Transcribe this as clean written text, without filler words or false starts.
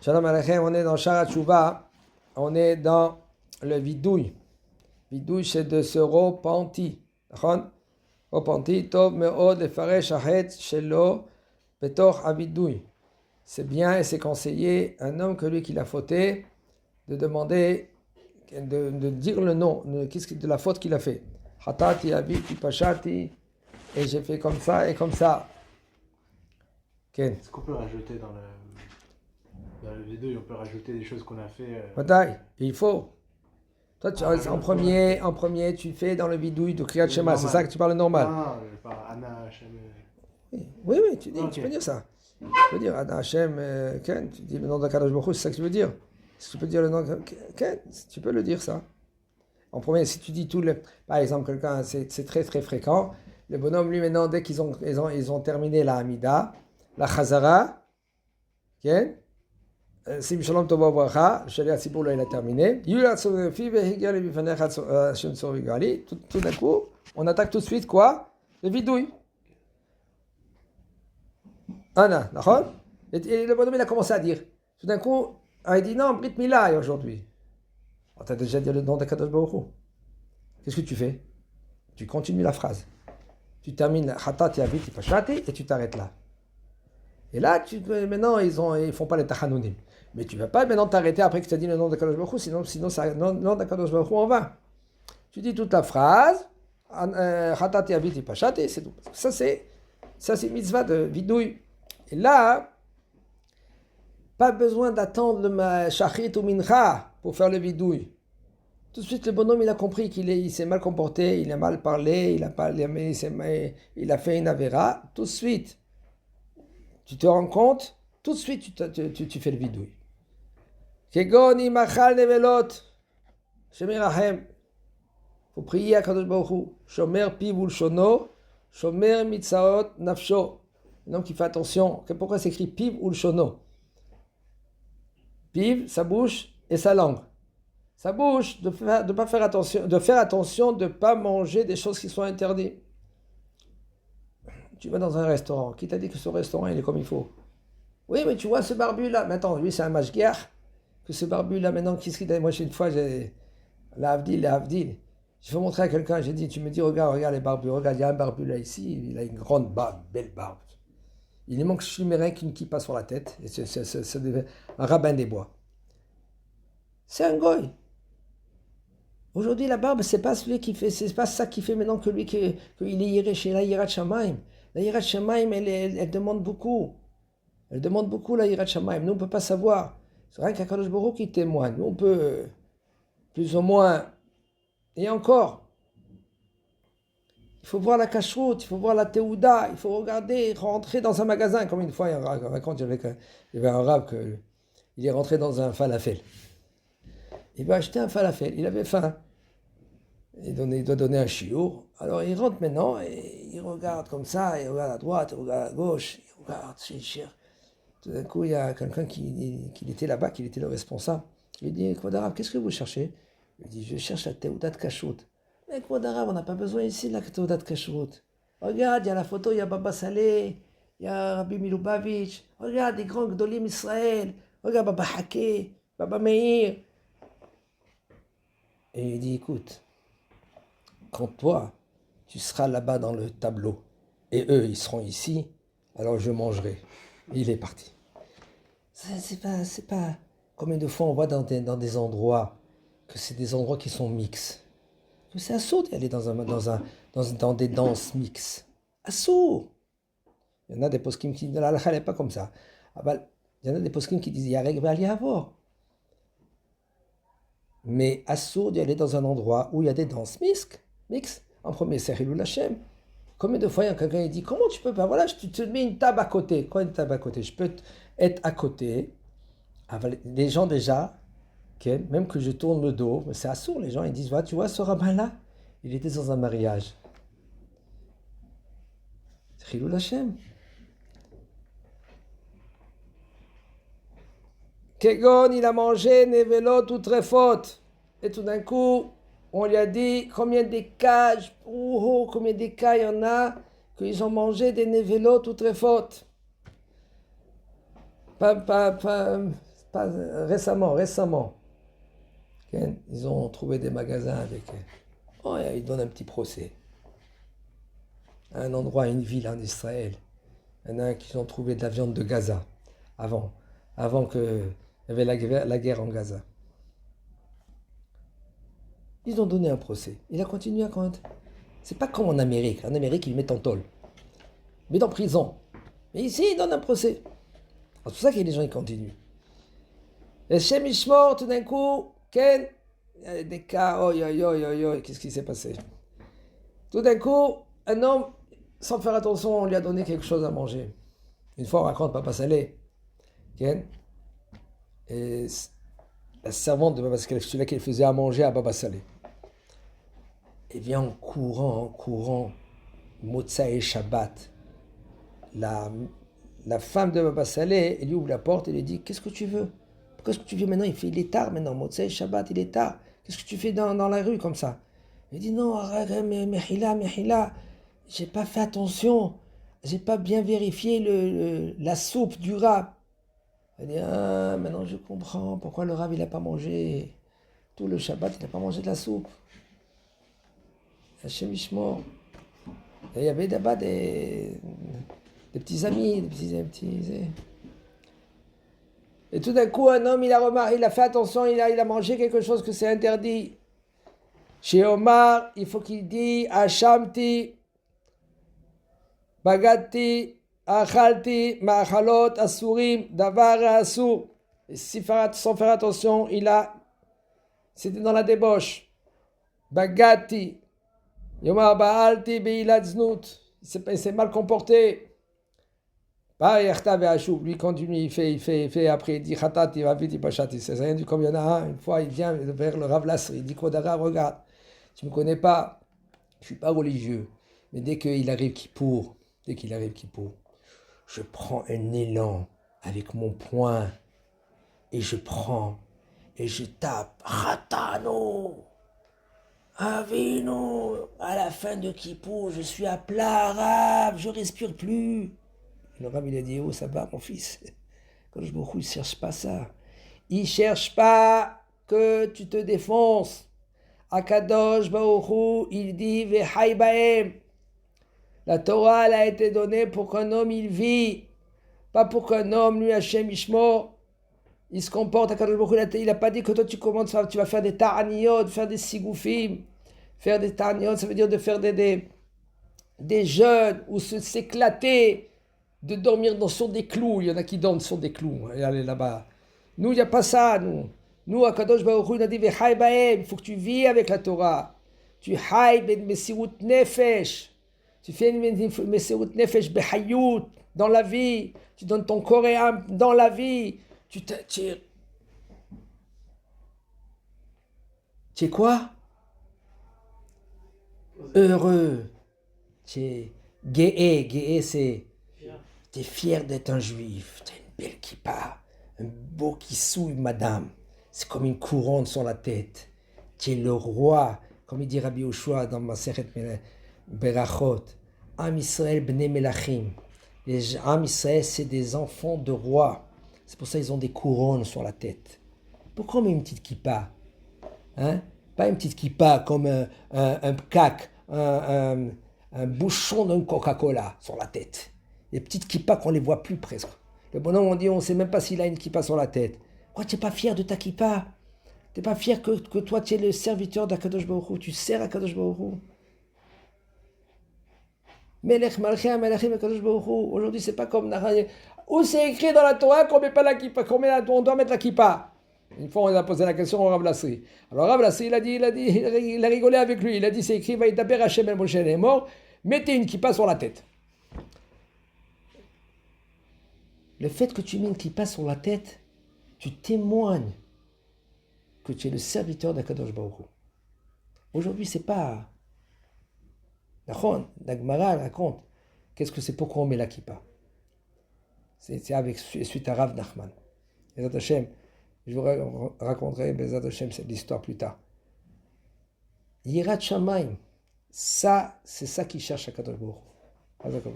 Shalom Aleichem, on est dans Shara Tshuva, on est dans le vidouille. Vidouille, c'est de se repentir. Repentir, tov me'od lefaresh ha'chetz shelo betoch havidouille. C'est bien et c'est conseillé un homme que lui qui l'a fauté de demander, de dire le nom de la faute qu'il a fait. Hatati aviti pashati, et j'ai fait comme ça et comme ça. Ken. Est-ce qu'on peut rajouter dans le vidéo, on peut rajouter des choses qu'on a fait Bataille, il faut. Toi, en premier, tu fais dans le bidouille de Kriyat Shema, c'est ça que tu parles normal. Non, pas Anna, Hachem. Oui, tu dis, okay. Tu peux dire ça. Tu peux dire Anna Hachem, Ken, tu dis le nom de Kadosh Baruch Hu, c'est ça que tu veux dire. Si tu peux dire le nom de Ken, tu peux le dire ça. En premier, si tu dis tout le. Par exemple, quelqu'un, c'est très très fréquent. Le bonhomme, lui, maintenant, dès qu'ils ont terminé la Hamida, la Chazara, Ken. Sim Shalom Tova Bracha, Shaliach Tzibur il a terminé. Tout d'un coup, on attaque tout de suite quoi? Le vidouille. Anna, d'accord? Et le bonhomme il a commencé à dire. Tout d'un coup, il dit non, Brit Mila aujourd'hui. Tu as déjà dit le nom de Kadosh Baruch Hu. Qu'est-ce que tu fais? Tu continues la phrase. Tu termines Hatat Yavit Pashati et tu t'arrêtes là. Et là, maintenant, ils font pas les Tachanounim. Mais tu ne vas pas maintenant t'arrêter après que tu as dit le nom de Kadosh Baruch Hu, sinon c'est le nom de Kadosh Baruch Hu en vain. Tu dis toute la phrase, Hatati Aviti Pashati, c'est tout. Ça c'est mitzvah de vidouille. Et là, pas besoin d'attendre le shachrit ou mincha pour faire le vidouille. Tout de suite, le bonhomme, il a compris qu'il s'est mal comporté, il a mal parlé, il a fait une avéra. Tout de suite, tu te rends compte, tout de suite, tu fais le vidouille. Kegoni machal nevelot, shemirahem. Faut prier à Kadosh Baruch Hu. Shomer piv ulshono, shomer mitzaot nafsho. Un homme qui fait attention. Pourquoi c'est écrit piv ulshono? Piv, sa bouche et sa langue. Sa bouche, de faire attention, de ne pas manger des choses qui sont interdites. Tu vas dans un restaurant. Qui t'a dit que ce restaurant, il est comme il faut? Oui, mais tu vois ce barbu-là. Maintenant, lui, c'est un mashgiach. Que ce barbu-là, maintenant, qu'est-ce qu'il a? Moi, une fois, la Havdil. Je vais montrer à quelqu'un, j'ai dit, tu me dis, regarde les barbus. Regarde, il y a un barbu là, ici. Il a une grande barbe, belle barbe. Il ne manque rien qu'une kippa sur la tête. Et c'est un rabbin des bois. C'est un goy. Aujourd'hui, la barbe, c'est pas celui qui fait, c'est pas ça qui fait maintenant que lui, qu'il est yiré chez la Yirat Shamaim. La Yirat Shamaim, elle demande beaucoup. Elle demande beaucoup la Yirat Shamaim. Nous, on ne peut pas savoir. C'est rien qu'Akadosh Baruch Hu qui témoigne. Nous, on peut, plus ou moins, et encore, il faut voir la cacheroute, il faut voir la théouda, il faut regarder, rentrer dans un magasin. Comme une fois, il raconte, il y avait un rab, il est rentré dans un falafel. Il va acheter un falafel, il avait faim. Il doit donner un chiour. Alors il rentre maintenant et il regarde comme ça, il regarde à droite, il regarde à gauche, il regarde, c'est cher. Tout d'un coup, il y a quelqu'un qui était là-bas, qui était le responsable. Il lui dit, Kvod Arav, qu'est-ce que vous cherchez? Il lui dit, je cherche la théouda de Kashrut. Mais Kvod Arav, on n'a pas besoin ici de la théouda de Kashrut. Regarde, il y a la photo, il y a Baba Saleh, il y a Rabbi Milubavitch. Regarde, les grands Gdolim Israël. Regarde Baba Haké, Baba Meir. Et il dit, écoute, quand toi, tu seras là-bas dans le tableau, et eux, ils seront ici, alors je mangerai. Il est parti. C'est pas... Combien de fois on voit dans des endroits, que c'est des endroits qui sont mixtes. C'est assourd d'y aller dans des danses mixtes. Assourd. Il y en a des poskim qui disent, la halakha n'est pas comme ça. Il y en a des poskim qui disent, yarek va y avoir. Mais assourd d'y aller dans un endroit où il y a des danses mixtes. En premier, c'est Hilul Hashem. Combien de fois il y a quelqu'un qui dit, comment tu peux pas? Voilà, tu te mets une table à côté. Quoi une table à côté? Je peux être à côté. Les gens déjà, okay, même que je tourne le dos, c'est assourd. Les gens ils disent, voilà, tu vois ce rabbin-là, il était dans un mariage. C'est Hilul Hashem. Kegon, il a mangé nevelot ou trefot. Et tout d'un coup, on lui a dit combien d'écailles, combien d'écailles il y en a qu'ils ont mangé des nevelot ou trefot. pas récemment, okay, ils ont trouvé des magasins avec... Oh, ils donnent un petit procès. À un endroit, une ville en Israël. Il y en a qui ont trouvé de la viande de Gaza, avant qu'il y avait la guerre en Gaza. Ils ont donné un procès. Il a continué à compter. C'est pas comme en Amérique. En Amérique, ils mettent en tôle. Ils mettent en prison. Mais ici, ils donnent un procès. C'est pour ça que les gens ils continuent. Et chez Mishmor, tout d'un coup, Ken, il y a des cas, qu'est-ce qui s'est passé? Tout d'un coup, un homme, sans faire attention, on lui a donné quelque chose à manger. Une fois, on raconte Papa Salé, Ken, et la servante de Papa Salé, celui-là qui faisait à manger à Papa Salé, et vient en courant, Motsaï Shabbat. La femme de Papa Salé, elle lui ouvre la porte et lui dit, qu'est-ce que tu veux? Qu'est-ce que tu fais maintenant? Il est tard maintenant, Motsaï Shabbat, il est tard. Qu'est-ce que tu fais dans la rue comme ça? Il dit, non, Mehila, j'ai pas fait attention. J'ai pas bien vérifié la soupe du Rab. Elle dit, ah, maintenant je comprends pourquoi le Rab il n'a pas mangé. Tout le Shabbat, il n'a pas mangé de la soupe. Hachem Ishmor. Et il y avait là-bas des petits amis, des petits. Et tout d'un coup, un homme, il a remarqué, il a fait attention, il a mangé quelque chose que c'est interdit. Chez Omar, il faut qu'il dise Hashamti, Bagati, Achalti, Ma'achalot, Asurim, Davar, Asur. Et sans faire attention, c'était dans la débauche. Bagati, Yomar Baalti, Beilat Znout. Il s'est mal comporté. Lui continue, il fait après, il dit Khatat, il va vite, il pachat, il sait rien du comme il y en a un. Une fois, il vient vers le Rav Lasri, il dit Kodara, regarde, tu me connais pas, je suis pas religieux, mais dès qu'il arrive Kippour, je prends un élan avec mon poing et je tape Khatano, Avino, à la fin de Kippour, je suis à plat arabe, je respire plus. Le Rav, il a dit, oh, ça va, mon fils. Quand je me il ne cherche pas ça. Il ne cherche pas que tu te défonces. Akadosh Baruch Hu, il dit, Vehai Baem. La Torah, elle a été donnée pour qu'un homme, il vit. Pas pour qu'un homme, lui, Hashem Ishmo, il se comporte. Akadosh Baruch Hu, il n'a pas dit que toi, tu vas faire des ta'aniyot, faire des sigoufim. Faire des ta'aniyot, ça veut dire de faire des jeûnes ou s'éclater. De dormir sur des clous. Il y en a qui dorment sur des clous. Et allez là-bas. Nous, il n'y a pas ça. Nous, à Kadosh Baruch Hu, il a dit il faut que tu vis avec la Torah. Tu haï ben mesirut nefesh. Tu fais une mesirut nefesh behayut dans la vie. Tu donnes ton corps et âme dans la vie. Tu es quoi? Heureux. Tu es guéé, c'est... Tu es fier d'être un juif, tu as une belle kippa, un beau kissouille, madame. C'est comme une couronne sur la tête. Tu es le roi, comme il dit Rabbi Yoshua dans Masechet Berachot. Am Israël bnei melachim. Les Am Israël, c'est des enfants de rois. C'est pour ça qu'ils ont des couronnes sur la tête. Pourquoi on met une petite kippa? Hein? Pas une petite kippa comme un cac, un bouchon d'un Coca-Cola sur la tête. Les petites kippas qu'on les voit plus presque. Le bonhomme, on dit, on ne sait même pas s'il a une kippa sur la tête. Pourquoi tu n'es pas fier de ta kippa? Tu n'es pas fier que toi, tu es le serviteur d'Akadosh Baruch Hu. Tu sers Akadosh Baruch Hu. Melech Malchei Melechim Akadosh Baruch Hu. Aujourd'hui, c'est pas comme où c'est écrit dans la Torah qu'on met pas la kippa, on doit mettre la kippa. Une fois, on a posé la question au Rav Lasri. Alors Rav Lasri, il a rigolé avec lui. Il a dit, c'est écrit, Vaïdaber Hashem El Moshe est mort. Mettez une kippa sur la tête. Le fait que tu mets une kippa sur la tête, tu témoignes que tu es le serviteur d'Akadosh Baruch Hu. Aujourd'hui, c'est pas... La Gemara raconte qu'est-ce que c'est, pourquoi on met la kippa. C'est suite à Rav Nachman. Bezat Hashem, je vous raconterai Bezat Hashem cette histoire plus tard. Yirat Shamayim, ça, c'est ça qui cherche Akadosh Baruch Hu.